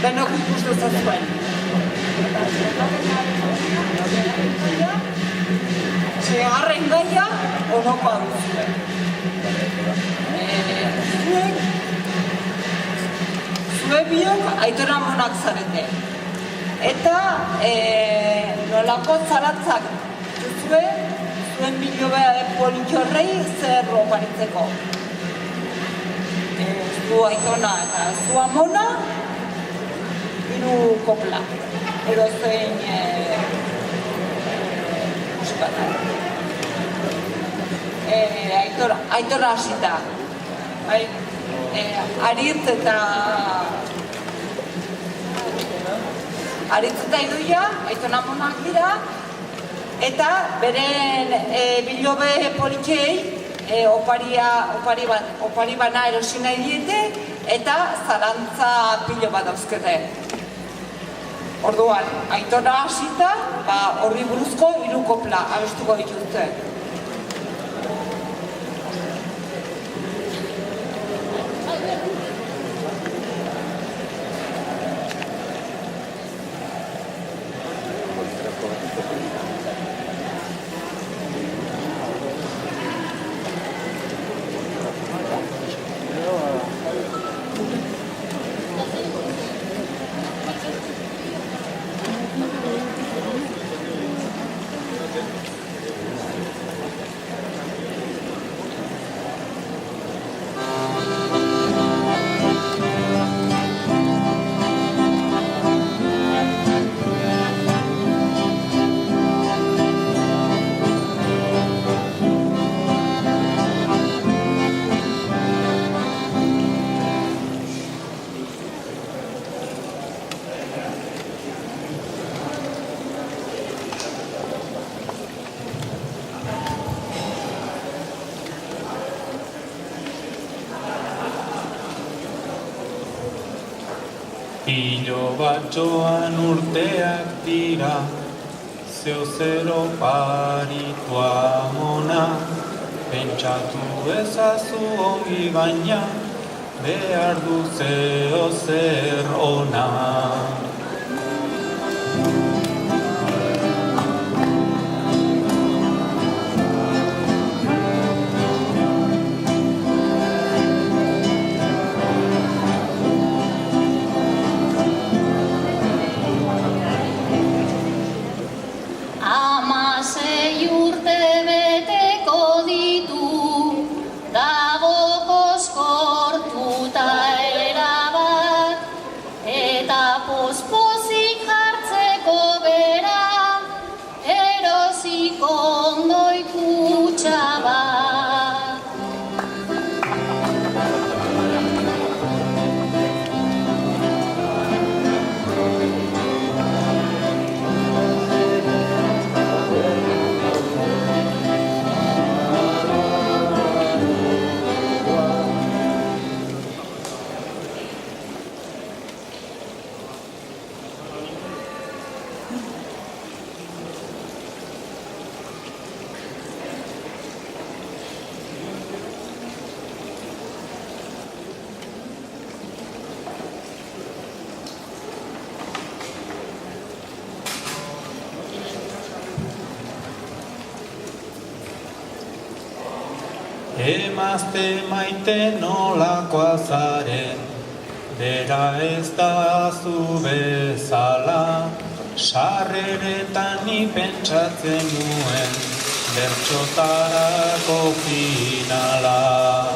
denok ikustu zazuen. Segarren gaia onokoa duzue. Zue biok Aitor amonak zarete. Eta nolako zaratzak duzue zuen bilobe politxorrei zer oparitzeko. Zu Aitona eta zu amona, hiru kopla. Edo zein musikata. Aitor hasita. Aritz eta Idoia, Aiton amonak dira, eta beren bilobe politxei opari bana erosi nahi diete, eta zarantza pilo bat dauzkete. Orduan, Aitora hasita, horri buruzko hiru kopla abestuko dituzte. Pilo bat joan urteak dira, zeo zero paritu amona, pentsatu ezazu ongi baina, behar du zeo zer ona. Emazte maite nolakoa zaren, bera ez da zu bezala, sarreretan ni pentsatzen nuen, bertsotarako finala.